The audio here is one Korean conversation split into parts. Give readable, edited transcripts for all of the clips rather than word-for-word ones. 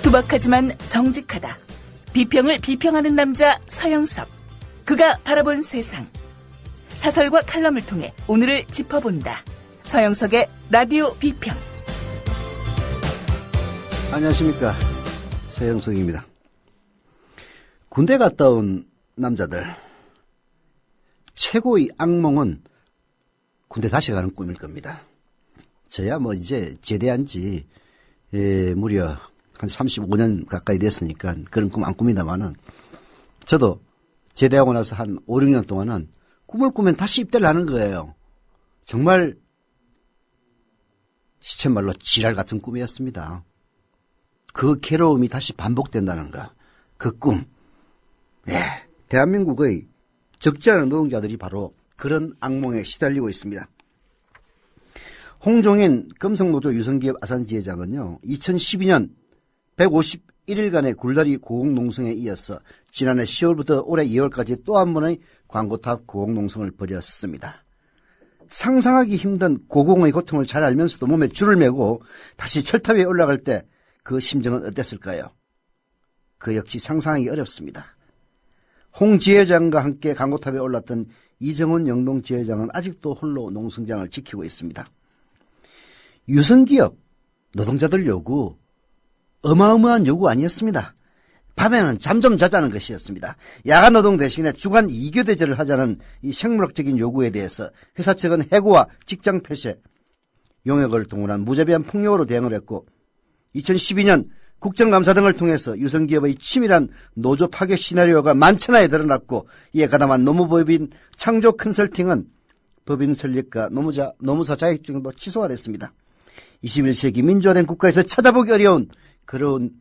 투박하지만 정직하다. 비평을 비평하는 남자 서영석. 그가 바라본 세상. 사설과 칼럼을 통해 오늘을 짚어본다. 서영석의 라디오 비평. 안녕하십니까, 서영석입니다. 군대 갔다 온 남자들, 최고의 악몽은 군대 다시 가는 꿈일 겁니다. 저야 이제 제대한 지 무려 한 35년 가까이 됐으니까 그런 꿈 안 꿉니다만은, 저도 제대하고 나서 한 5, 6년 동안은 꿈을 꾸면 다시 입대를 하는 거예요. 정말 시쳇말로 지랄 같은 꿈이었습니다. 그 괴로움이 다시 반복된다는 거, 그 꿈. 대한민국의 적지 않은 노동자들이 바로 그런 악몽에 시달리고 있습니다. 홍종인 금성노조 유성기업 아산지회장은요, 2012년 151일간의 굴다리 고공농성에 이어서 지난해 10월부터 올해 2월까지 또 한 번의 광고탑 고공농성을 벌였습니다. 상상하기 힘든 고공의 고통을 잘 알면서도 몸에 줄을 매고 다시 철탑 위에 올라갈 때 그 심정은 어땠을까요? 그 역시 상상하기 어렵습니다. 홍 지회장과 함께 광고탑에 올랐던 이정훈 영동 지회장은 아직도 홀로 농성장을 지키고 있습니다. 유성기업 노동자들 요구, 어마어마한 요구 아니었습니다. 밤에는 잠 좀 자자는 것이었습니다. 야간 노동 대신에 주간 2교 대제를 하자는 이 생물학적인 요구에 대해서 회사 측은 해고와 직장 폐쇄, 용역을 동원한 무자비한 폭력으로 대응을 했고, 2012년 국정감사 등을 통해서 유성기업의 치밀한 노조 파괴 시나리오가 만천하에 드러났고, 이에 가담한 노무법인 창조 컨설팅은 법인 설립과 노무사 자격증도 취소가 됐습니다. 21세기 민주화된 국가에서 찾아보기 어려운 그런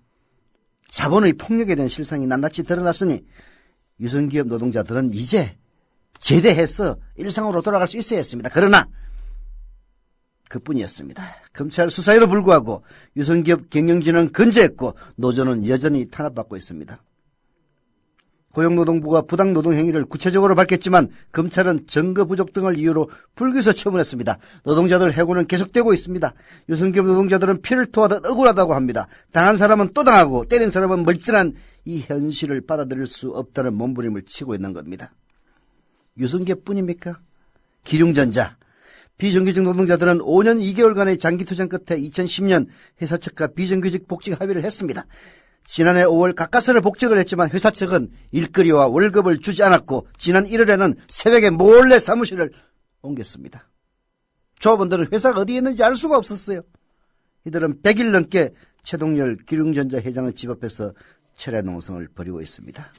자본의 폭력에 대한 실상이 낱낱이 드러났으니 유성기업 노동자들은 이제 제대해서 일상으로 돌아갈 수 있어야 했습니다. 그러나 그뿐이었습니다. 검찰 수사에도 불구하고 유성기업 경영진은 건재했고 노조는 여전히 탄압받고 있습니다. 고용노동부가 부당노동 행위를 구체적으로 밝혔지만 검찰은 증거 부족 등을 이유로 불기소 처분했습니다. 노동자들 해고는 계속되고 있습니다. 유성기업 노동자들은 피를 토하듯 억울하다고 합니다. 당한 사람은 또 당하고 때린 사람은 멀쩡한 이 현실을 받아들일 수 없다는 몸부림을 치고 있는 겁니다. 유성기업뿐입니까? 기륭전자, 비정규직 노동자들은 5년 2개월간의 장기투쟁 끝에 2010년 회사 측과 비정규직 복직 합의를 했습니다. 지난해 5월 가까스를 복직을 했지만 회사 측은 일거리와 월급을 주지 않았고, 지난 1월에는 새벽에 몰래 사무실을 옮겼습니다. 조합원들은 회사가 어디에 있는지 알 수가 없었어요. 이들은 100일 넘게 최동열 기륭전자 회장의 집 앞에서 철야 농성을 벌이고 있습니다.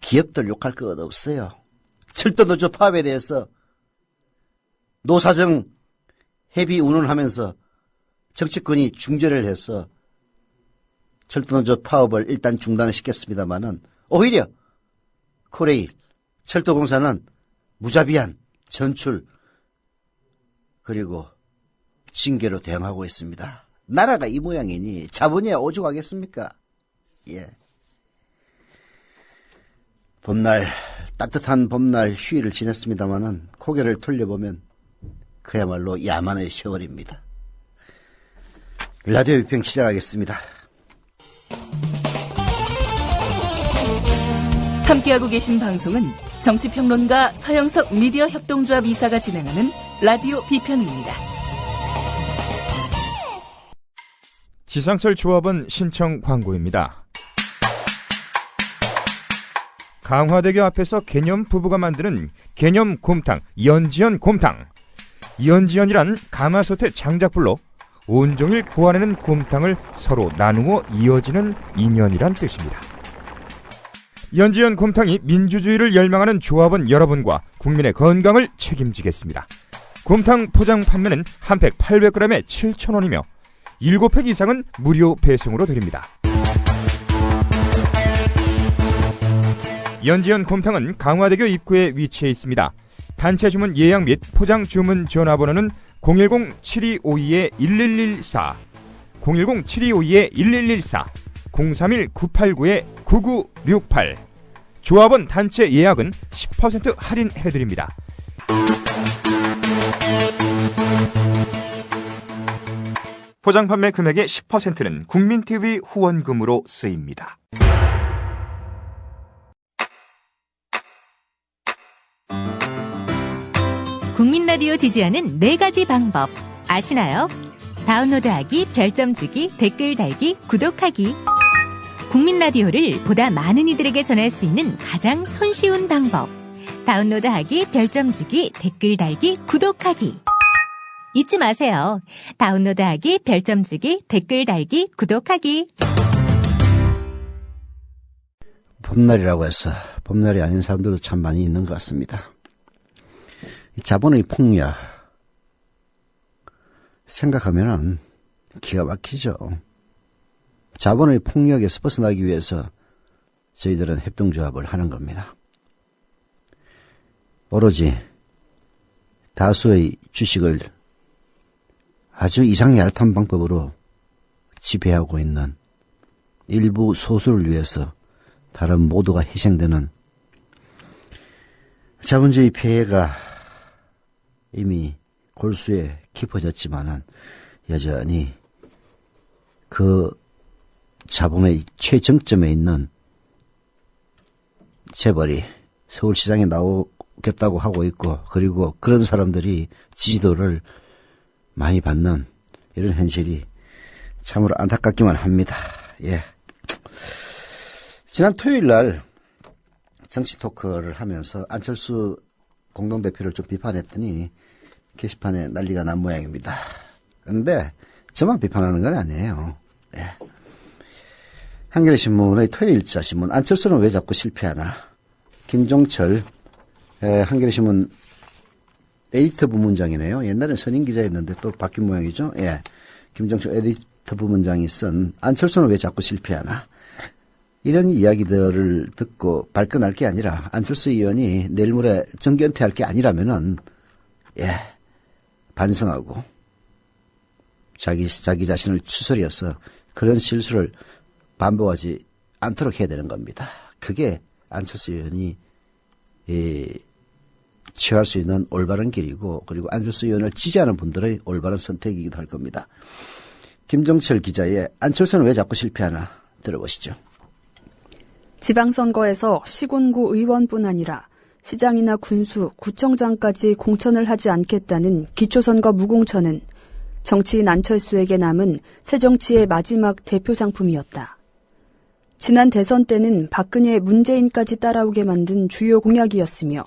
기업들 욕할 것 없어요. 철도노조 파업에 대해서 노사정 협의 운운하면서 정치권이 중재를 해서 철도노조 파업을 일단 중단을 시켰습니다마는, 오히려 코레일 철도공사는 무자비한 전출 그리고 징계로 대응하고 있습니다. 나라가 이 모양이니 자본이야 오죽하겠습니까? 봄날, 따뜻한 봄날 휴일을 지냈습니다마는 고개를 돌려보면 그야말로 야만의 세월입니다. 라디오 비평 시작하겠습니다. 함께하고 계신 방송은 정치평론가 서영석 미디어 협동조합 이사가 진행하는 라디오 비평입니다. 지상철 조합원 신청 광고입니다. 강화대교 앞에서 개념 부부가 만드는 개념 곰탕, 연지연 곰탕. 연지연이란 가마솥의 장작불로 온종일 구워내는 곰탕을 서로 나누어 이어지는 인연이란 뜻입니다. 연지연 곰탕이 민주주의를 열망하는 조합원 여러분과 국민의 건강을 책임지겠습니다. 곰탕 포장 판매는 한 팩 800g에 7,000원이며 7팩 이상은 무료 배송으로 드립니다. 연지연 곰탕은 강화대교 입구에 위치해 있습니다. 단체 주문 예약 및 포장 주문 전화번호는 010-7252-1114, 010-7252-1114, 031-989-9968. 조합원 단체 예약은 10% 할인해드립니다. 포장 판매 금액의 10%는 국민TV 후원금으로 쓰입니다. 국민라디오 지지하는 4가지 방법 아시나요? 다운로드하기, 별점 주기, 댓글 달기, 구독하기. 국민라디오를 보다 많은 이들에게 전할 수 있는 가장 손쉬운 방법. 다운로드하기, 별점 주기, 댓글 달기, 구독하기. 잊지 마세요. 다운로드하기, 별점 주기, 댓글 달기, 구독하기. 봄날이라고 해서 봄날이 아닌 사람들도 참 많이 있는 것 같습니다. 자본의 폭력 생각하면은 기가 막히죠. 자본의 폭력에서 벗어나기 위해서 저희들은 협동조합을 하는 겁니다. 오로지 다수의 주식을 아주 이상 얄탄 방법으로 지배하고 있는 일부 소수를 위해서 다른 모두가 희생되는 자본주의 폐해가 이미 골수에 깊어졌지만은 여전히 그 자본의 최정점에 있는 재벌이 서울시장에 나오겠다고 하고 있고, 그리고 그런 사람들이 지지도를 많이 받는 이런 현실이 참으로 안타깝기만 합니다. 예. 지난 토요일 날 정치 토크를 하면서 안철수 공동대표를 좀 비판했더니 게시판에 난리가 난 모양입니다. 그런데 저만 비판하는 건 아니에요. 예. 한겨레신문의 토요일자 신문, 안철수는 왜 자꾸 실패하나. 김종철 한겨레신문 에디터 부문장이네요. 옛날엔 선임 기자였는데 또 바뀐 모양이죠. 예. 김종철 에디터 부문장이 쓴 안철수는 왜 자꾸 실패하나. 이런 이야기들을 듣고 발끈할 게 아니라, 안철수 의원이 내일 모레 정기은퇴할 게 아니라면은, 예, 반성하고, 자기 자신을 추스려서 그런 실수를 반복하지 않도록 해야 되는 겁니다. 그게 안철수 의원이, 취할 수 있는 올바른 길이고, 그리고 안철수 의원을 지지하는 분들의 올바른 선택이기도 할 겁니다. 김정철 기자의 안철수는 왜 자꾸 실패하나 들어보시죠. 지방선거에서 시군구 의원뿐 아니라 시장이나 군수, 구청장까지 공천을 하지 않겠다는 기초선거 무공천은 정치인 안철수에게 남은 새정치의 마지막 대표 상품이었다. 지난 대선 때는 박근혜, 문재인까지 따라오게 만든 주요 공약이었으며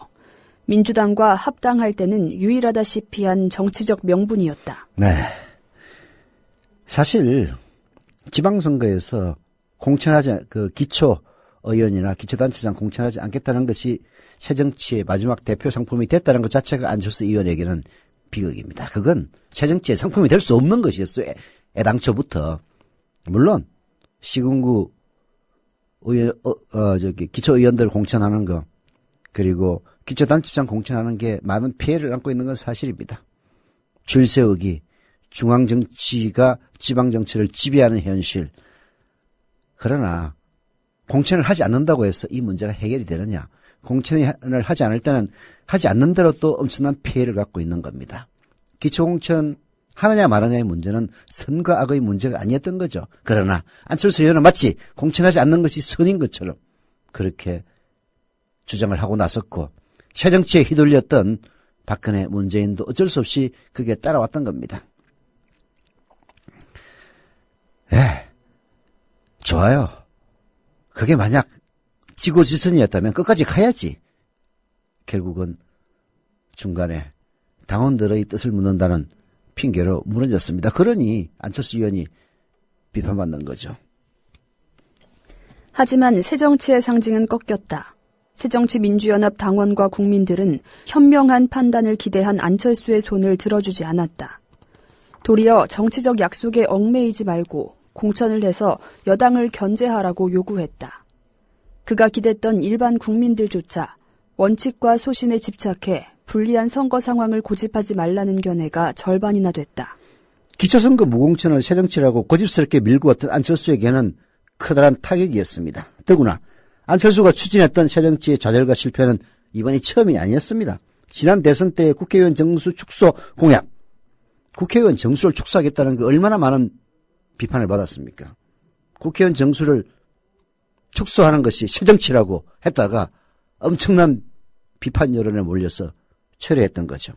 민주당과 합당할 때는 유일하다시피 한 정치적 명분이었다. 네. 사실 지방선거에서 공천하지, 기초 의원이나 기초단체장 공천하지 않겠다는 것이 새정치의 마지막 대표 상품이 됐다는 것 자체가 안철수 의원에게는 비극입니다. 그건 새정치의 상품이 될 수 없는 것이었어요. 애당초부터. 물론 시군구 의원, 기초의원들 공천하는 거, 그리고 기초단체장 공천하는 게 많은 피해를 안고 있는 건 사실입니다. 줄 세우기, 중앙정치가 지방정치를 지배하는 현실. 그러나 공천을 하지 않는다고 해서 이 문제가 해결이 되느냐. 공천을 하지 않을 때는 하지 않는 대로 또 엄청난 피해를 갖고 있는 겁니다. 기초공천 하느냐 마느냐의 문제는 선과 악의 문제가 아니었던 거죠. 그러나 안철수 의원은 마치 공천하지 않는 것이 선인 것처럼 그렇게 주장을 하고 나섰고, 새정치에 휘둘렸던 박근혜, 문재인도 어쩔 수 없이 그게 따라왔던 겁니다. 예, 좋아요. 그게 만약 지고지선이었다면 끝까지 가야지. 결국은 중간에 당원들의 뜻을 묻는다는 핑계로 무너졌습니다. 그러니 안철수 의원이 비판받는 거죠. 하지만 새정치의 상징은 꺾였다. 새정치민주연합 당원과 국민들은 현명한 판단을 기대한 안철수의 손을 들어주지 않았다. 도리어 정치적 약속에 얽매이지 말고 공천을 해서 여당을 견제하라고 요구했다. 그가 기댔던 일반 국민들조차 원칙과 소신에 집착해 불리한 선거 상황을 고집하지 말라는 견해가 절반이나 됐다. 기초선거 무공천을 새정치라고 고집스럽게 밀고 왔던 안철수에게는 커다란 타격이었습니다. 더구나 안철수가 추진했던 새정치의 좌절과 실패는 이번이 처음이 아니었습니다. 지난 대선 때 국회의원 정수 축소 공약, 국회의원 정수를 축소하겠다는 그 얼마나 많은 비판을 받았습니까? 국회의원 정수를 축소하는 것이 새정치라고 했다가 엄청난 비판 여론에 몰려서 철회했던 거죠.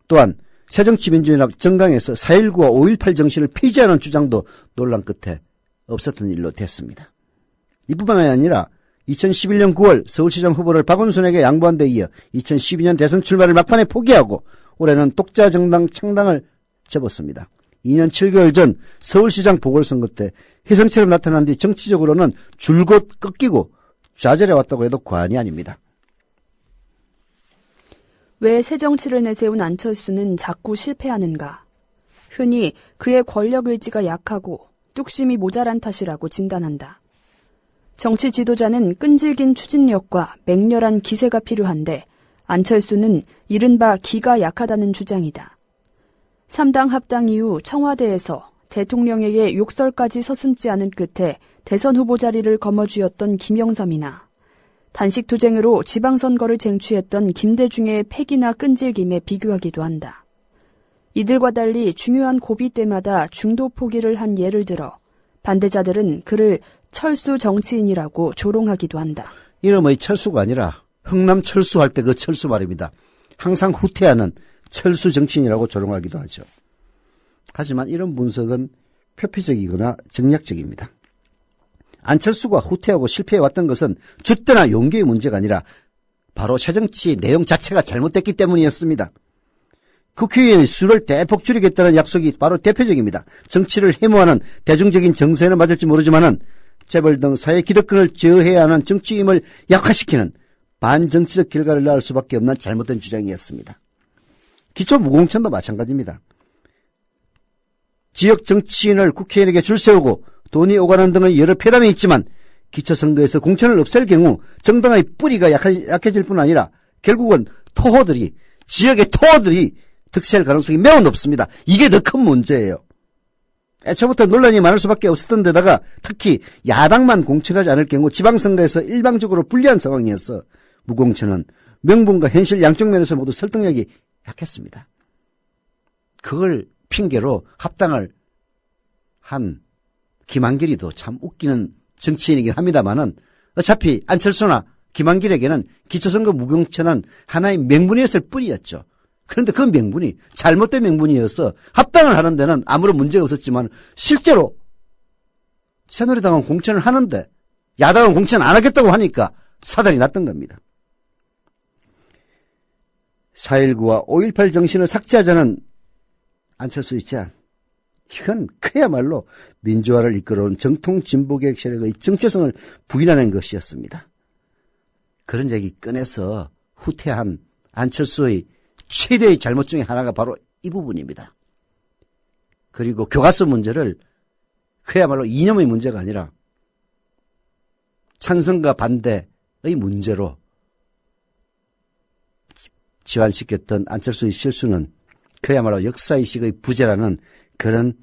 또한 새정치민주연합 정강에서 4.19와 5.18 정신을 폐지하는 주장도 논란 끝에 없었던 일로 됐습니다. 이뿐만이 아니라 2011년 9월 서울시장 후보를 박원순에게 양보한 데 이어 2012년 대선 출마를 막판에 포기하고 올해는 독자 정당 창당을 접었습니다. 2년 7개월 전 서울시장 보궐선거 때 혜성처럼 나타난 뒤 정치적으로는 줄곧 꺾이고 좌절해왔다고 해도 과언이 아닙니다. 왜 새정치를 내세운 안철수는 자꾸 실패하는가? 흔히 그의 권력 의지가 약하고 뚝심이 모자란 탓이라고 진단한다. 정치 지도자는 끈질긴 추진력과 맹렬한 기세가 필요한데 안철수는 이른바 기가 약하다는 주장이다. 3당 합당 이후 청와대에서 대통령에게 욕설까지 서슴지 않은 끝에 대선 후보 자리를 거머쥐었던 김영삼이나 단식투쟁으로 지방선거를 쟁취했던 김대중의 패기나 끈질김에 비교하기도 한다. 이들과 달리 중요한 고비 때마다 중도 포기를 한 예를 들어 반대자들은 그를 철수 정치인이라고 조롱하기도 한다. 이름의 철수가 아니라 흥남 철수할 때 그 철수 말입니다. 항상 후퇴하는 철수 정치인이라고 조롱하기도 하죠. 하지만 이런 분석은 표피적이거나 정략적입니다. 안철수가 후퇴하고 실패해왔던 것은 줏대나 용기의 문제가 아니라 바로 새정치 내용 자체가 잘못됐기 때문이었습니다. 국회의원의 수를 대폭 줄이겠다는 약속이 바로 대표적입니다. 정치를 해모하는 대중적인 정서에는 맞을지 모르지만은 재벌 등 사회 기득권을 제어해야 하는 정치임을 약화시키는 반정치적 결과를 낳을 수밖에 없는 잘못된 주장이었습니다. 기초무공천도 마찬가지입니다. 지역 정치인을 국회의원에게 줄 세우고 돈이 오가는 등의 여러 폐단이 있지만 기초선거에서 공천을 없앨 경우 정당의 뿌리가 약해질 뿐 아니라 결국은 토호들이 지역의 토호들이 득세할 가능성이 매우 높습니다. 이게 더 큰 문제예요. 애초부터 논란이 많을 수밖에 없었던 데다가 특히 야당만 공천하지 않을 경우 지방선거에서 일방적으로 불리한 상황이어서 무공천은 명분과 현실 양쪽 면에서 모두 설득력이 약했습니다. 그걸 핑계로 합당을 한 김한길이도 참 웃기는 정치인이긴 합니다만은 어차피 안철수나 김한길에게는 기초선거 무공천은 하나의 명분이었을 뿐이었죠. 그런데 그 명분이 잘못된 명분이어서 합당을 하는 데는 아무런 문제가 없었지만 실제로 새누리당은 공천을 하는데 야당은 공천 안 하겠다고 하니까 사달이 났던 겁니다. 4.19와 5.18 정신을 삭제하자는 안철수의 제안. 이건 그야말로 민주화를 이끌어온 정통 진보개혁 세력의 정체성을 부인하는 것이었습니다. 그런 얘기 꺼내서 후퇴한 안철수의 최대의 잘못 중에 하나가 바로 이 부분입니다. 그리고 교과서 문제를 그야말로 이념의 문제가 아니라 찬성과 반대의 문제로 지환시켰던 안철수의 실수는 그야말로 역사의식의 부재라는 그런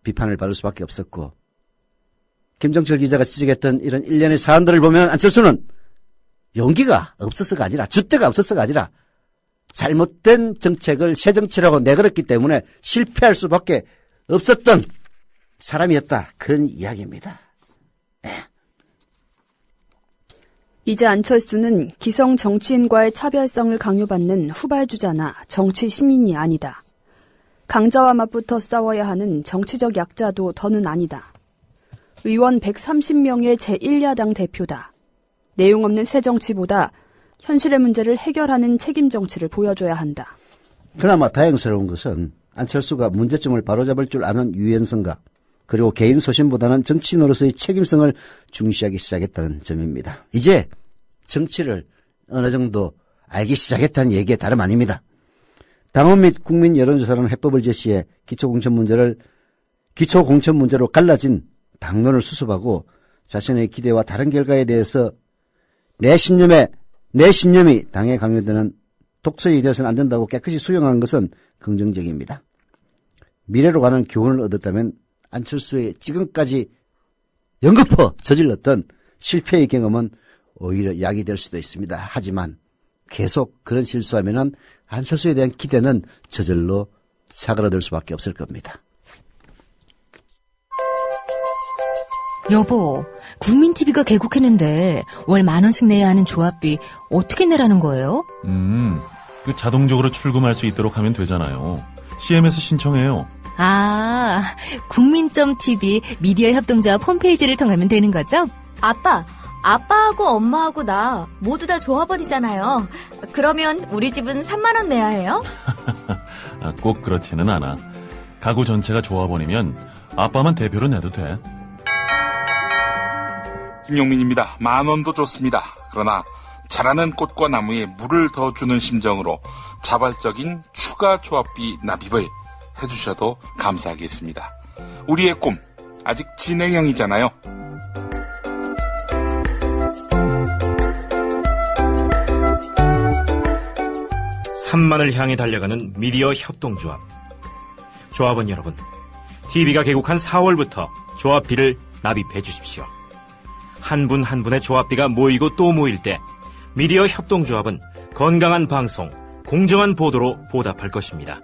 비판을 받을 수밖에 없었고, 김정철 기자가 지적했던 이런 일련의 사안들을 보면 안철수는 용기가 없어서가 아니라 줏대가 없어서가 아니라 잘못된 정책을 새 정치라고 내걸었기 때문에 실패할 수밖에 없었던 사람이었다. 그런 이야기입니다. 네. 이제 안철수는 기성 정치인과의 차별성을 강요받는 후발주자나 정치 신인이 아니다. 강자와 맞붙어 싸워야 하는 정치적 약자도 더는 아니다. 의원 130명의 제1야당 대표다. 내용 없는 새 정치보다 현실의 문제를 해결하는 책임 정치를 보여줘야 한다. 그나마 다행스러운 것은 안철수가 문제점을 바로잡을 줄 아는 유연성과 그리고 개인 소신보다는 정치인으로서의 책임성을 중시하기 시작했다는 점입니다. 이제 정치를 어느 정도 알기 시작했다는 얘기에 다름 아닙니다. 당원 및 국민 여론조사라는 해법을 제시해 기초공천 문제로 갈라진 당론을 수습하고 자신의 기대와 다른 결과에 대해서 내 신념이 당에 강요되는 독서에 되어서는 안 된다고 깨끗이 수용한 것은 긍정적입니다. 미래로 가는 교훈을 얻었다면 안철수의 지금까지 연거푸 저질렀던 실패의 경험은 오히려 약이 될 수도 있습니다. 하지만 계속 그런 실수하면은 안철수에 대한 기대는 저절로 사그라들 수밖에 없을 겁니다. 여보, 국민TV가 개국했는데 월 10,000원씩 내야 하는 조합비 어떻게 내라는 거예요? 그 자동적으로 출금할 수 있도록 하면 되잖아요. CMS 신청해요. 아, 국민.tv 미디어 협동조합 홈페이지를 통하면 되는 거죠? 아빠하고 엄마하고 나 모두 다 조합원이잖아요. 그러면 우리 집은 3만 원 내야 해요? 꼭 그렇지는 않아. 가구 전체가 조합원이면 아빠만 대표로 내도 돼. 김용민입니다. 10,000원도 좋습니다. 그러나 자라는 꽃과 나무에 물을 더 주는 심정으로 자발적인 추가 조합비 납입을 해주셔도 감사하겠습니다. 우리의 꿈 아직 진행형이잖아요. (3만을) 향해 달려가는 미디어 협동조합. 조합원 여러분, TV가 개국한 4월부터 조합비를 납입해 주십시오. 한 분 한 분의 조합비가 모이고 또 모일 때 미디어 협동조합은 건강한 방송, 공정한 보도로 보답할 것입니다.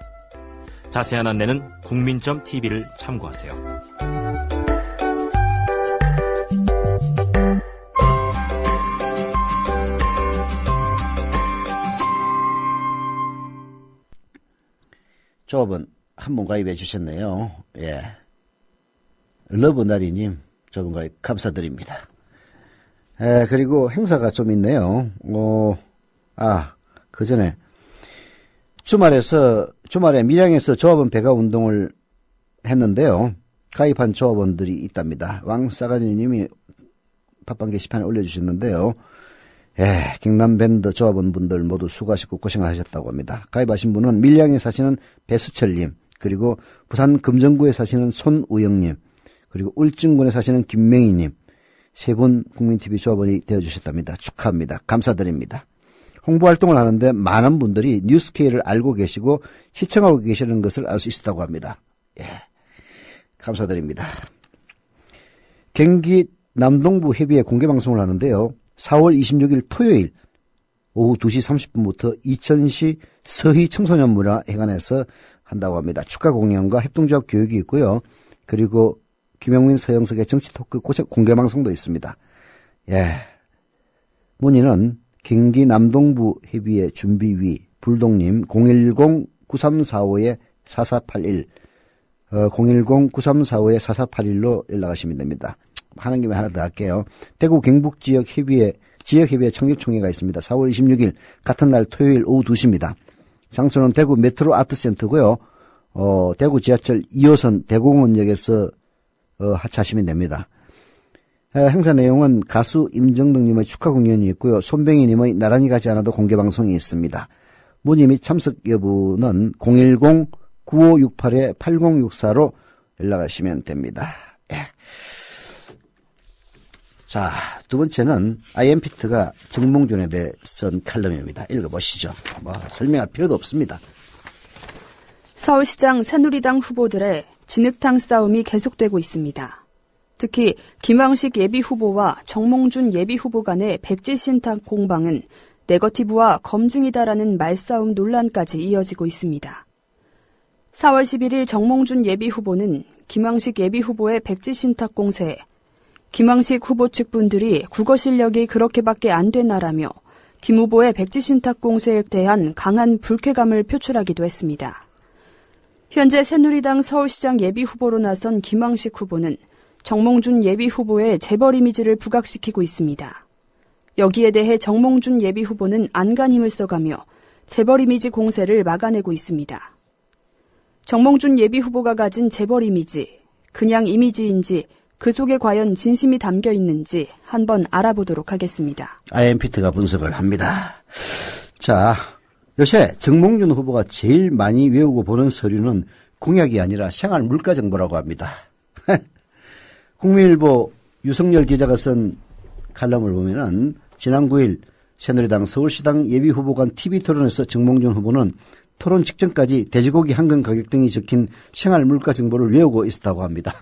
자세한 안내는 국민.tv를 참고하세요. 조합원 한 번 가입해 주셨네요. 예. 러브나리님 조합원 가입 감사드립니다. 그리고 행사가 좀 있네요. 그 전에 주말에 밀양에서 조합원 배가 운동을 했는데요. 가입한 조합원들이 있답니다. 왕싸가니님이 팟빵 게시판에 올려주셨는데요. 경남밴드 조합원분들 모두 수고하시고 고생하셨다고 합니다. 가입하신 분은 밀양에 사시는 배수철님, 그리고 부산 금정구에 사시는 손우영님, 그리고 울진군에 사시는 김명희님, 세 분 국민TV 조합원이 되어주셨답니다. 축하합니다. 감사드립니다. 홍보활동을 하는데 많은 분들이 뉴스케이를 알고 계시고 시청하고 계시는 것을 알 수 있었다고 합니다. 감사드립니다. 경기 남동부 해비에 공개방송을 하는데요. 4월 26일 토요일 오후 2시 30분부터 이천시 서희 청소년문화회관에서 한다고 합니다. 축하 공연과 협동조합 교육이 있고요. 그리고 김영민 서영석의 정치토크 공개방송도 있습니다. 문의는 경기 남동부 해비의 준비위 불동님 010-9345-4481 010-9345-4481로 연락하시면 됩니다. 하는 김에 하나 더 할게요. 대구 경북 지역협의회 창립총회가 있습니다. 4월 26일 같은 날 토요일 오후 2시입니다. 장소는 대구 메트로 아트센터고요. 대구 지하철 2호선 대공원역에서 하차하시면 됩니다. 행사 내용은 가수 임정덕님의 축하 공연이 있고요. 손병희님의 나란히 가지 않아도 공개방송이 있습니다. 문의 및 참석 여부는 010-9568-8064로 연락하시면 됩니다. 자, 두 번째는 IMPT가 정몽준에 대해 쓴 칼럼입니다. 읽어보시죠. 설명할 필요도 없습니다. 서울시장 새누리당 후보들의 진흙탕 싸움이 계속되고 있습니다. 특히 김황식 예비후보와 정몽준 예비후보 간의 백지신탁 공방은 네거티브와 검증이다라는 말싸움 논란까지 이어지고 있습니다. 4월 11일 정몽준 예비후보는 김황식 예비후보의 백지신탁 공세에 김황식 후보 측 분들이 국어 실력이 그렇게밖에 안 되나라며 김 후보의 백지신탁 공세에 대한 강한 불쾌감을 표출하기도 했습니다. 현재 새누리당 서울시장 예비후보로 나선 김황식 후보는 정몽준 예비후보의 재벌 이미지를 부각시키고 있습니다. 여기에 대해 정몽준 예비후보는 안간 힘을 써가며 재벌 이미지 공세를 막아내고 있습니다. 정몽준 예비후보가 가진 재벌 이미지, 그냥 이미지인지 그 속에 과연 진심이 담겨 있는지 한번 알아보도록 하겠습니다. IMPT가 분석을 합니다. 자, 요새 정몽준 후보가 제일 많이 외우고 보는 서류는 공약이 아니라 생활 물가 정보라고 합니다. 국민일보 유성열 기자가 쓴 칼럼을 보면은 지난 9일 새누리당 서울시당 예비후보 간 TV토론에서 정몽준 후보는 토론 직전까지 돼지고기 한근 가격 등이 적힌 생활 물가 정보를 외우고 있었다고 합니다.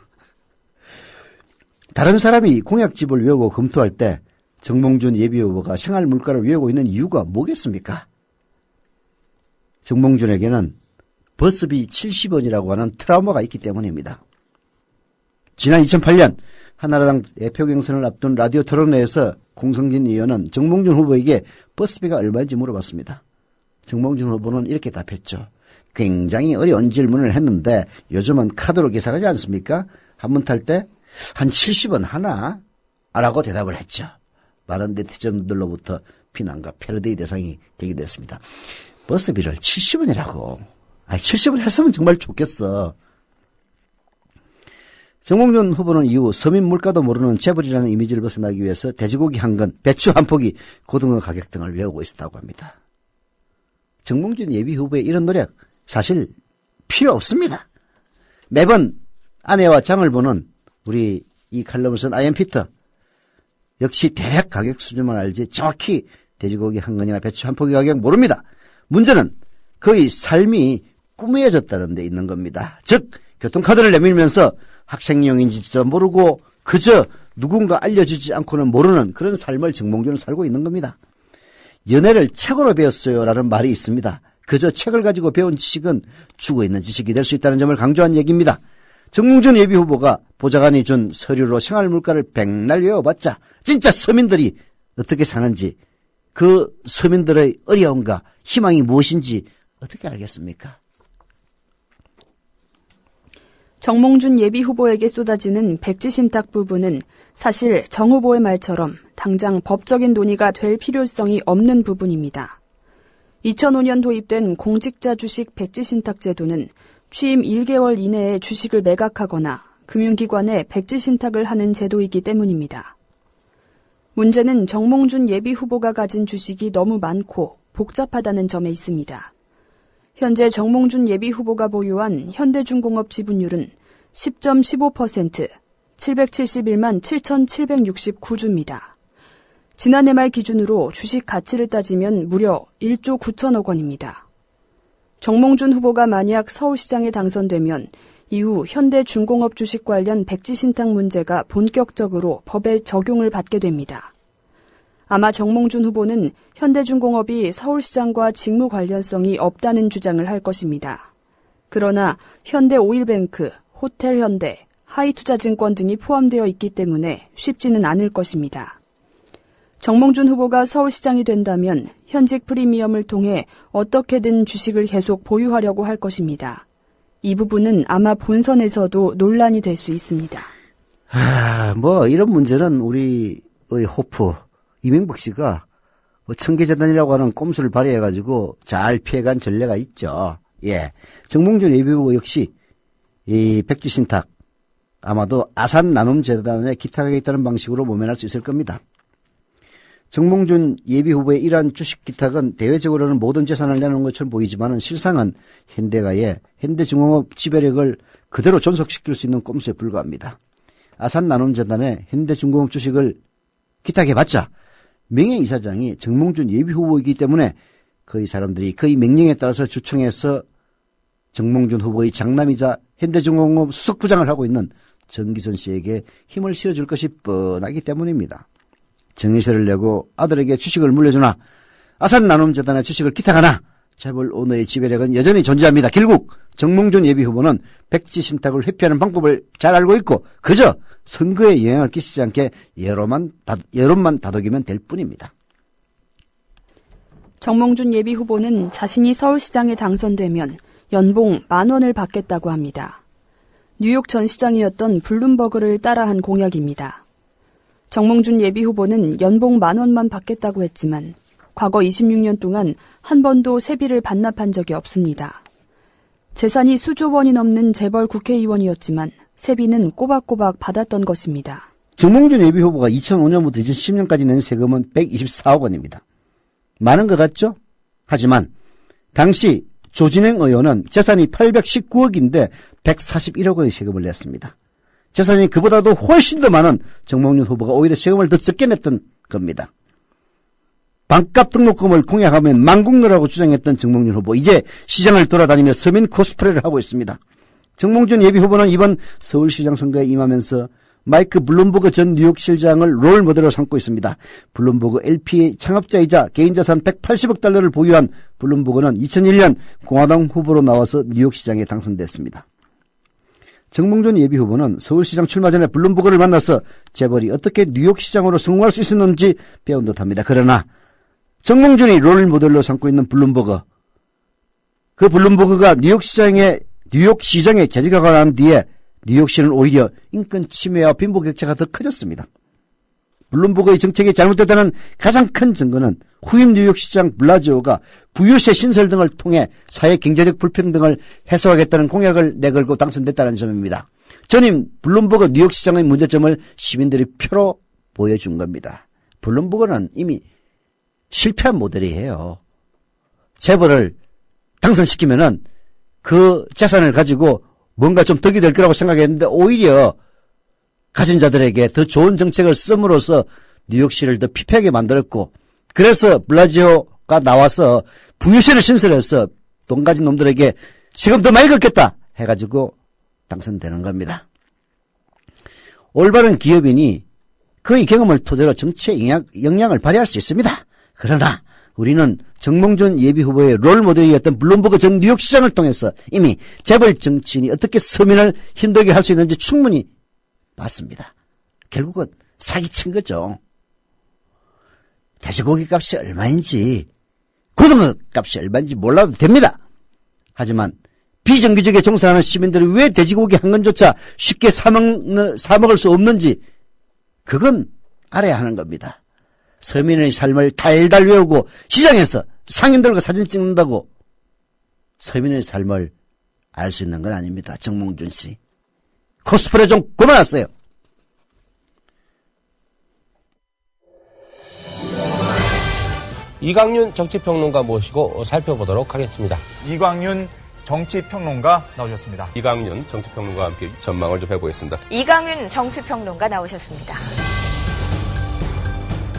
다른 사람이 공약집을 외우고 검토할 때 정몽준 예비후보가 생활 물가를 외우고 있는 이유가 뭐겠습니까? 정몽준에게는 버스비 70원이라고 하는 트라우마가 있기 때문입니다. 지난 2008년 한나라당 대표 경선을 앞둔 라디오 토론회에서 공성진 의원은 정몽준 후보에게 버스비가 얼마인지 물어봤습니다. 정몽준 후보는 이렇게 답했죠. 굉장히 어려운 질문을 했는데 요즘은 카드로 계산하지 않습니까? 한 번 탈 때 한 70원 하나? 라고 대답을 했죠. 많은 네티즌들로부터 비난과 패러디 대상이 되기도 했습니다. 버스비를 70원이라고. 70원 했으면 정말 좋겠어. 정몽준 후보는 이후 서민 물가도 모르는 재벌이라는 이미지를 벗어나기 위해서 돼지고기 한 근, 배추 한 포기, 고등어 가격 등을 외우고 있었다고 합니다. 정몽준 예비후보의 이런 노력 사실 필요 없습니다. 매번 아내와 장을 보는 우리 이 칼럼을 쓴 아이엠 피터 역시 대략 가격 수준만 알지 정확히 돼지고기 한 근이나 배추 한 포기 가격 모릅니다. 문제는 그의 삶이 꾸며졌다는 데 있는 겁니다. 즉 교통카드를 내밀면서 학생용인지도 모르고 그저 누군가 알려주지 않고는 모르는 그런 삶을 정몽준은 살고 있는 겁니다. 연애를 책으로 배웠어요라는 말이 있습니다. 그저 책을 가지고 배운 지식은 죽어있는 지식이 될 수 있다는 점을 강조한 얘기입니다. 정몽준 예비후보가 보좌관이 준 서류로 생활물가를 백날 외워봤자 진짜 서민들이 어떻게 사는지 그 서민들의 어려움과 희망이 무엇인지 어떻게 알겠습니까? 정몽준 예비후보에게 쏟아지는 백지신탁 부분은 사실 정 후보의 말처럼 당장 법적인 논의가 될 필요성이 없는 부분입니다. 2005년 도입된 공직자 주식 백지신탁 제도는 취임 1개월 이내에 주식을 매각하거나 금융기관에 백지신탁을 하는 제도이기 때문입니다. 문제는 정몽준 예비후보가 가진 주식이 너무 많고 복잡하다는 점에 있습니다. 현재 정몽준 예비후보가 보유한 현대중공업 지분율은 10.15%, 771만 7,769주입니다. 지난해 말 기준으로 주식 가치를 따지면 무려 1조 9천억 원입니다. 정몽준 후보가 만약 서울시장에 당선되면 이후 현대중공업 주식 관련 백지신탁 문제가 본격적으로 법에 적용을 받게 됩니다. 아마 정몽준 후보는 현대중공업이 서울시장과 직무 관련성이 없다는 주장을 할 것입니다. 그러나 현대오일뱅크, 호텔현대, 하이투자증권 등이 포함되어 있기 때문에 쉽지는 않을 것입니다. 정몽준 후보가 서울시장이 된다면 현직 프리미엄을 통해 어떻게든 주식을 계속 보유하려고 할 것입니다. 이 부분은 아마 본선에서도 논란이 될 수 있습니다. 이런 문제는 우리의 호프 이명박 씨가 청계재단이라고 하는 꼼수를 발휘해가지고 잘 피해간 전례가 있죠. 예, 정몽준 예비후보 역시 이 백지신탁 아마도 아산 나눔재단에 기탁하게 있다는 방식으로 모면할 수 있을 겁니다. 정몽준 예비후보의 이러한 주식 기탁은 대외적으로는 모든 재산을 내놓은 것처럼 보이지만 실상은 현대가의 현대중공업 지배력을 그대로 존속시킬 수 있는 꼼수에 불과합니다. 아산 나눔재단에 현대중공업 주식을 기탁해봤자 명예이사장이 정몽준 예비후보이기 때문에 거의 사람들이 그의 명령에 따라서 주청해서 정몽준 후보의 장남이자 현대중공업 수석부장을 하고 있는 정기선 씨에게 힘을 실어줄 것이 뻔하기 때문입니다. 정의세를 내고 아들에게 주식을 물려주나 아산 나눔재단에 주식을 기탁하나 재벌 오너의 지배력은 여전히 존재합니다. 결국 정몽준 예비후보는 백지신탁을 회피하는 방법을 잘 알고 있고 그저 선거에 영향을 끼치지 않게 여론만 다독이면 될 뿐입니다. 정몽준 예비후보는 자신이 서울시장에 당선되면 연봉 10,000원을 받겠다고 합니다. 뉴욕 전 시장이었던 블룸버그를 따라한 공약입니다. 정몽준 예비후보는 연봉 10,000원만 받겠다고 했지만 과거 26년 동안 한 번도 세비를 반납한 적이 없습니다. 재산이 수조 원이 넘는 재벌 국회의원이었지만 세비는 꼬박꼬박 받았던 것입니다. 정몽준 예비후보가 2005년부터 2010년까지 낸 세금은 124억 원입니다. 많은 것 같죠? 하지만 당시 조진행 의원은 재산이 819억인데 141억 원의 세금을 냈습니다. 재산이 그보다도 훨씬 더 많은 정몽준 후보가 오히려 세금을 더 적게 냈던 겁니다. 반값 등록금을 공약하며 망국노라고 주장했던 정몽준 후보, 이제 시장을 돌아다니며 서민 코스프레를 하고 있습니다. 정몽준 예비후보는 이번 서울시장 선거에 임하면서 마이크 블룸버그 전 뉴욕시장을 롤 모델로 삼고 있습니다. 블룸버그 LP의 창업자이자 개인자산 180억 달러를 보유한 블룸버그는 2001년 공화당 후보로 나와서 뉴욕시장에 당선됐습니다. 정몽준 예비후보는 서울시장 출마 전에 블룸버그를 만나서 재벌이 어떻게 뉴욕시장으로 성공할 수 있었는지 배운 듯합니다. 그러나 정몽준이 롤 모델로 삼고 있는 블룸버그, 그 블룸버그가 뉴욕시장에 재직하고 난 뒤에 뉴욕시는 오히려 인권 침해와 빈부격차가 더 커졌습니다. 블룸버그의 정책이 잘못됐다는 가장 큰 증거는 후임 뉴욕시장 블라지오가 부유세 신설 등을 통해 사회 경제적 불평등을 해소하겠다는 공약을 내걸고 당선됐다는 점입니다. 전임 블룸버그 뉴욕시장의 문제점을 시민들이 표로 보여준 겁니다. 블룸버그는 이미 실패한 모델이에요. 재벌을 당선시키면은 그 재산을 가지고 뭔가 좀 덕이 될 거라고 생각했는데 오히려 가진 자들에게 더 좋은 정책을 씀으로써 뉴욕시를 더 피폐하게 만들었고, 그래서 블라지오가 나와서 부유세를 신설해서 돈 가진 놈들에게 세금 더 많이 걷겠다 해가지고 당선되는 겁니다. 올바른 기업인이 그의 경험을 토대로 정치에 영향을 발휘할 수 있습니다. 그러나 우리는 정몽준 예비후보의 롤모델이었던 블룸버그 전 뉴욕시장을 통해서 이미 재벌 정치인이 어떻게 서민을 힘들게 할 수 있는지 충분히 봤습니다. 결국은 사기친 거죠. 돼지고기 값이 얼마인지, 고등어 값이 얼마인지 몰라도 됩니다. 하지만 비정규직에 종사하는 시민들이 왜 돼지고기 한 건조차 쉽게 사 먹을 수 없는지, 그건 알아야 하는 겁니다. 서민의 삶을 달달 외우고 시장에서 상인들과 사진 찍는다고 서민의 삶을 알 수 있는 건 아닙니다. 정몽준 씨, 코스프레 좀 그만하세요. 이광윤 정치평론가 모시고 살펴보도록 하겠습니다. 이광윤 정치평론가 나오셨습니다. 이광윤 정치평론가와 함께 전망을 좀 해보겠습니다. 이광윤 정치평론가 나오셨습니다.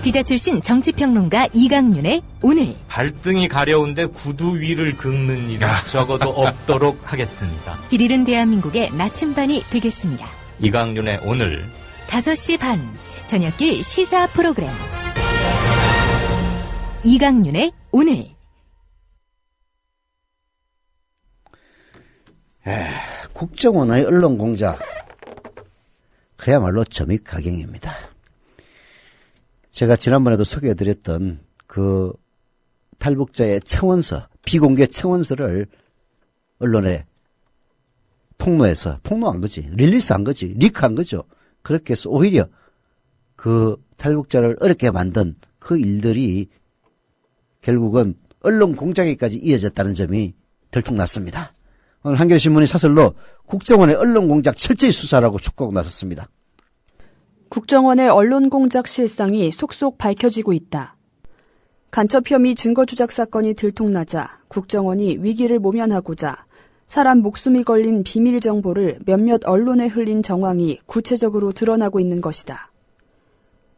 기자 출신 정치평론가 이광윤의 오늘. 발등이 가려운데 구두 위를 긁는 일은 적어도 없도록 하겠습니다. 길 잃은 대한민국의 나침반이 되겠습니다. 이광윤의 오늘 5시 반 저녁길 시사 프로그램 이광윤의 오늘. 국정원의 언론 공작, 그야말로 점입가경입니다. 제가 지난번에도 소개해드렸던 그 탈북자의 청원서, 비공개 청원서를 언론에 폭로한 거지, 릴리스한 거지, 리크한 거죠. 그렇게 해서 오히려 그 탈북자를 어렵게 만든 그 일들이 결국은 언론 공작에까지 이어졌다는 점이 들통났습니다. 오늘 한겨레신문이 사설로 국정원의 언론 공작 철저히 수사라고 촉구하고 나섰습니다. 국정원의 언론 공작 실상이 속속 밝혀지고 있다. 간첩 혐의 증거 조작 사건이 들통나자 국정원이 위기를 모면하고자 사람 목숨이 걸린 비밀 정보를 몇몇 언론에 흘린 정황이 구체적으로 드러나고 있는 것이다.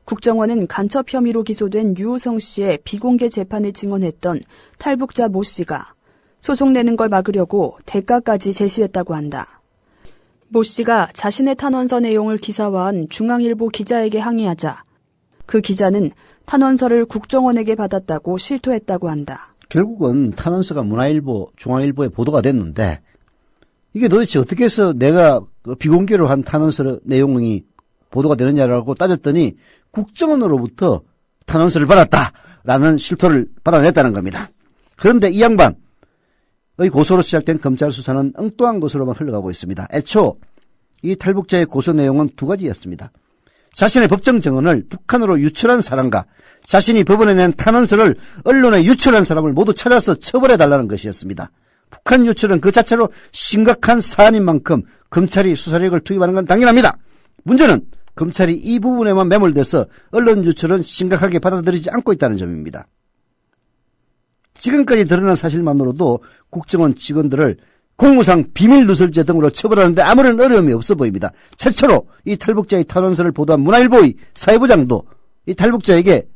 국정원은 간첩 혐의로 기소된 유호성 씨의 비공개 재판에 증언했던 탈북자 모 씨가 소송 내는 걸 막으려고 대가까지 제시했다고 한다. 모 씨가 자신의 탄원서 내용을 기사화한 중앙일보 기자에게 항의하자 그 기자는 탄원서를 국정원에게 받았다고 실토했다고 한다. 결국은 탄원서가 문화일보, 중앙일보에 보도가 됐는데 이게 도대체 어떻게 해서 내가 비공개로 한 탄원서 내용이 보도가 되느냐라고 따졌더니 국정원으로부터 탄원서를 받았다라는 실토를 받아냈다는 겁니다. 그런데 이 양반의 고소로 시작된 검찰 수사는 엉뚱한 것으로만 흘러가고 있습니다. 애초 이 탈북자의 고소 내용은 두 가지였습니다. 자신의 법정 증언을 북한으로 유출한 사람과 자신이 법원에 낸 탄원서를 언론에 유출한 사람을 모두 찾아서 처벌해달라는 것이었습니다. 북한 유출은 그 자체로 심각한 사안인 만큼 검찰이 수사력을 투입하는 건 당연합니다. 문제는 검찰이 이 부분에만 매몰돼서 언론 유출은 심각하게 받아들이지 않고 있다는 점입니다. 지금까지 드러난 사실만으로도 국정원 직원들을 공무상 비밀 누설죄 등으로 처벌하는데 아무런 어려움이 없어 보입니다. 최초로 이 탈북자의 탄원서를 보도한 문화일보의 사회부장도 이 탈북자에게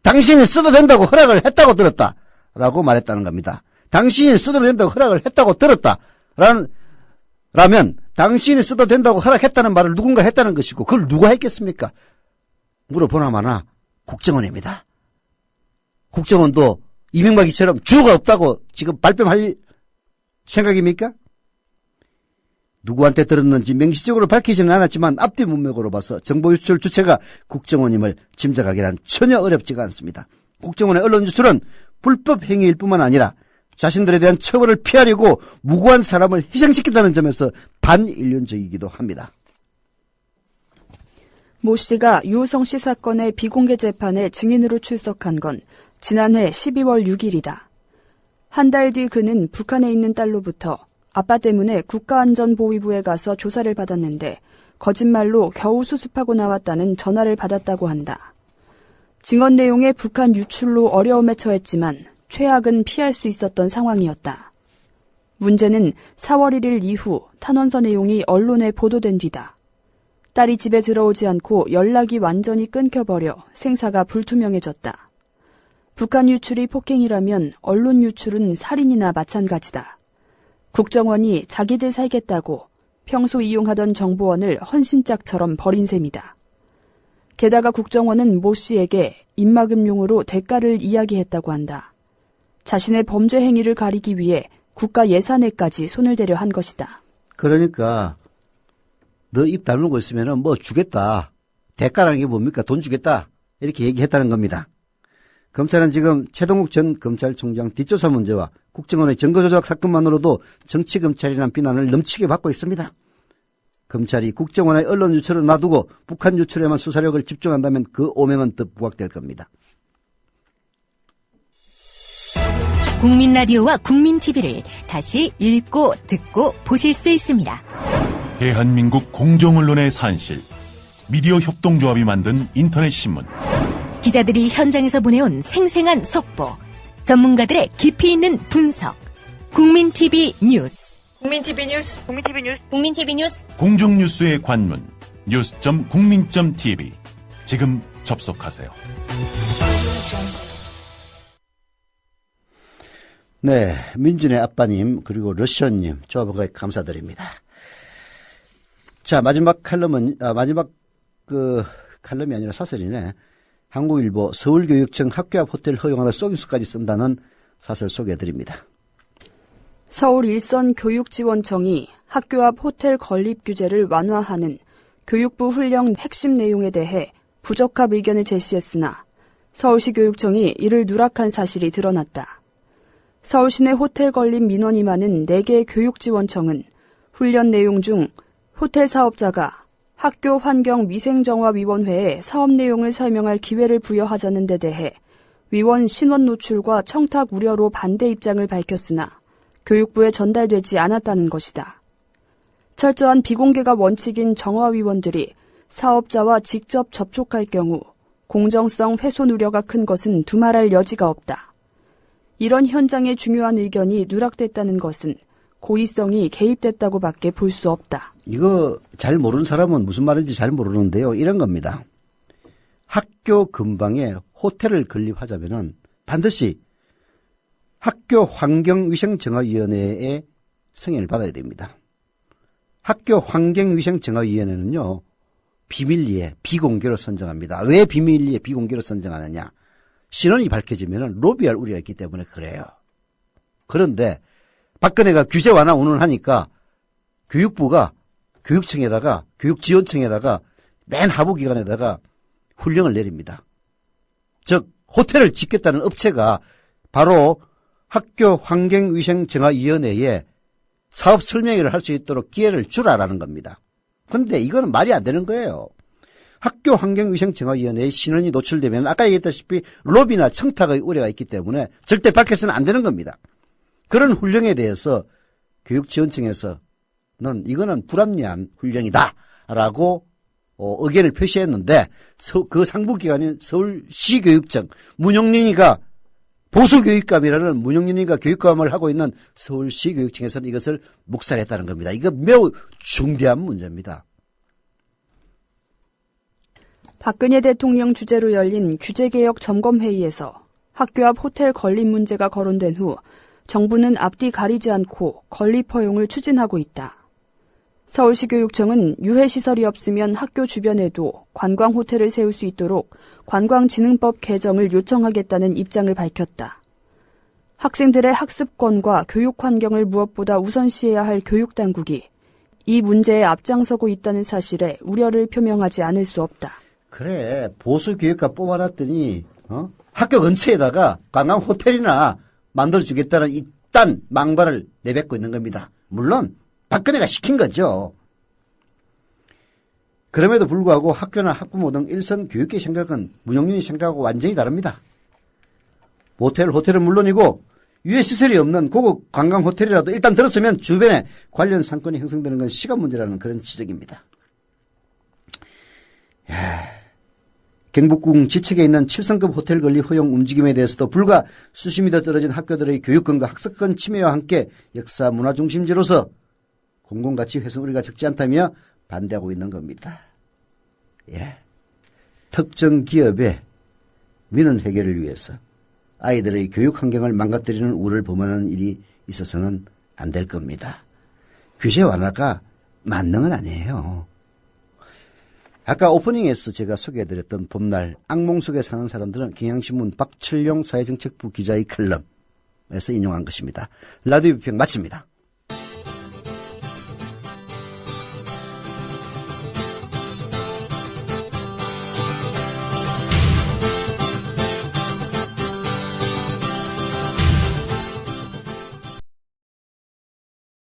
당신이 써도 된다고 허락을 했다고 들었다라고 말했다는 겁니다. 당신이 써도 된다고 허락을 했다고 들었다라면 당신이 써도 된다고 허락했다는 말을 누군가 했다는 것이고 그걸 누가 했겠습니까? 물어보나마나 국정원입니다. 국정원도 이명박이처럼 주어가 없다고 지금 발뺌할 생각입니까? 누구한테 들었는지 명시적으로 밝히지는 않았지만 앞뒤 문맥으로 봐서 정보 유출 주체가 국정원임을 짐작하기란 전혀 어렵지가 않습니다. 국정원의 언론 유출은 불법 행위일 뿐만 아니라 자신들에 대한 처벌을 피하려고 무고한 사람을 희생시킨다는 점에서 반인륜적이기도 합니다. 모 씨가 유호성 씨 사건의 비공개 재판에 증인으로 출석한 건 지난해 12월 6일이다. 한 달 뒤 그는 북한에 있는 딸로부터 아빠 때문에 국가안전보위부에 가서 조사를 받았는데 거짓말로 겨우 수습하고 나왔다는 전화를 받았다고 한다. 증언 내용에 북한 유출로 어려움에 처했지만 최악은 피할 수 있었던 상황이었다. 문제는 4월 1일 이후 탄원서 내용이 언론에 보도된 뒤다. 딸이 집에 들어오지 않고 연락이 완전히 끊겨버려 생사가 불투명해졌다. 북한 유출이 폭행이라면 언론 유출은 살인이나 마찬가지다. 국정원이 자기들 살겠다고 평소 이용하던 정보원을 헌신짝처럼 버린 셈이다. 게다가 국정원은 모 씨에게 입막음용으로 대가를 이야기했다고 한다. 자신의 범죄 행위를 가리기 위해 국가 예산에까지 손을 대려 한 것이다. 그러니까 너 입 다물고 있으면 뭐 주겠다. 대가라는 게 뭡니까? 돈 주겠다. 이렇게 얘기했다는 겁니다. 검찰은 지금 최동욱 전 검찰총장 뒷조사 문제와 국정원의 증거조작 사건만으로도 정치검찰이라는 비난을 넘치게 받고 있습니다. 검찰이 국정원의 언론 유출을 놔두고 북한 유출에만 수사력을 집중한다면 그 오명은 더 부각될 겁니다. 국민 라디오와 국민 TV를 다시 읽고 듣고 보실 수 있습니다. 대한민국 공정언론의 산실, 미디어 협동조합이 만든 인터넷 신문. 기자들이 현장에서 보내온 생생한 속보, 전문가들의 깊이 있는 분석. 국민 TV 뉴스. 국민 TV 뉴스. 국민 TV 뉴스. 국민 TV 뉴스. 공정뉴스의 관문 news.국민.tv. 지금 접속하세요. 네, 민준의 아빠님 그리고 러시언님 조합원가에 감사드립니다. 자, 마지막 칼럼은 칼럼이 아니라 사설이네. 한국일보 서울교육청 학교 앞 호텔 허용하는 속임수까지 쓴다는 사설 소개해드립니다. 서울 일선교육지원청이 학교 앞 호텔 건립 규제를 완화하는 교육부 훈령 핵심 내용에 대해 부적합 의견을 제시했으나 서울시 교육청이 이를 누락한 사실이 드러났다. 서울시 내 호텔 건립 민원이 많은 4개의 교육지원청은 훈련 내용 중 호텔 사업자가 학교 환경위생정화위원회에 사업 내용을 설명할 기회를 부여하자는 데 대해 위원 신원 노출과 청탁 우려로 반대 입장을 밝혔으나 교육부에 전달되지 않았다는 것이다. 철저한 비공개가 원칙인 정화위원들이 사업자와 직접 접촉할 경우 공정성 훼손 우려가 큰 것은 두말할 여지가 없다. 이런 현장의 중요한 의견이 누락됐다는 것은 고의성이 개입됐다고 밖에 볼 수 없다. 이거 잘 모르는 사람은 무슨 말인지 잘 모르는데요. 이런 겁니다. 학교 근방에 호텔을 건립하자면은 반드시 학교 환경위생정화위원회의 승인을 받아야 됩니다. 학교 환경위생정화위원회는요, 비밀리에 비공개로 선정합니다. 왜 비밀리에 비공개로 선정하느냐? 신원이 밝혀지면 로비할 우려가 있기 때문에 그래요. 그런데 박근혜가 규제 완화 운운하니까 교육부가 교육청에다가 교육지원청에다가 맨 하부 기관에다가 훈령을 내립니다. 즉 호텔을 짓겠다는 업체가 바로 학교 환경위생정화위원회에 사업 설명회를 할 수 있도록 기회를 주라라는 겁니다. 그런데 이거는 말이 안 되는 거예요. 학교 환경위생정화위원회의 신원이 노출되면 아까 얘기했다시피 로비나 청탁의 우려가 있기 때문에 절대 밝혀서는 안 되는 겁니다. 그런 훈령에 대해서 교육지원청에서는 이거는 불합리한 훈령이다라고 의견을 표시했는데 그 상부기관인 서울시교육청 문용린이가 보수교육감이라는 문용린이가 교육감을 하고 있는 서울시교육청에서는 이것을 묵살했다는 겁니다. 이거 매우 중대한 문제입니다. 박근혜 대통령 주재로 열린 규제개혁 점검회의에서 학교 앞 호텔 건립 문제가 거론된 후 정부는 앞뒤 가리지 않고 건립 허용을 추진하고 있다. 서울시 교육청은 유해시설이 없으면 학교 주변에도 관광호텔을 세울 수 있도록 관광진흥법 개정을 요청하겠다는 입장을 밝혔다. 학생들의 학습권과 교육 환경을 무엇보다 우선시해야 할 교육당국이 이 문제에 앞장서고 있다는 사실에 우려를 표명하지 않을 수 없다. 그래, 보수교육과 뽑아놨더니 학교 근처에다가 관광호텔이나 만들어주겠다는 이딴 망발을 내뱉고 있는 겁니다. 물론 박근혜가 시킨 거죠. 그럼에도 불구하고 학교나 학부모 등 일선 교육계 생각은 문용인이 생각하고 완전히 다릅니다. 호텔은 물론이고 유해시설이 없는 고급 관광호텔이라도 일단 들었으면 주변에 관련 상권이 형성되는 건 시간 문제라는 그런 지적입니다. 경북궁 지척에 있는 7성급 호텔 건립 허용 움직임에 대해서도 불과 수십 미터 떨어진 학교들의 교육권과 학습권 침해와 함께 역사 문화 중심지로서 공공가치 훼손 우려가 적지 않다며 반대하고 있는 겁니다. 특정 기업의 민원 해결을 위해서 아이들의 교육 환경을 망가뜨리는 우려를 범하는 일이 있어서는 안 될 겁니다. 규제 완화가 만능은 아니에요. 아까 오프닝에서 제가 소개해드렸던 봄날 악몽 속에 사는 사람들은 경향신문 박철용 사회정책부 기자의 칼럼에서 인용한 것입니다. 라디오 비평 마칩니다.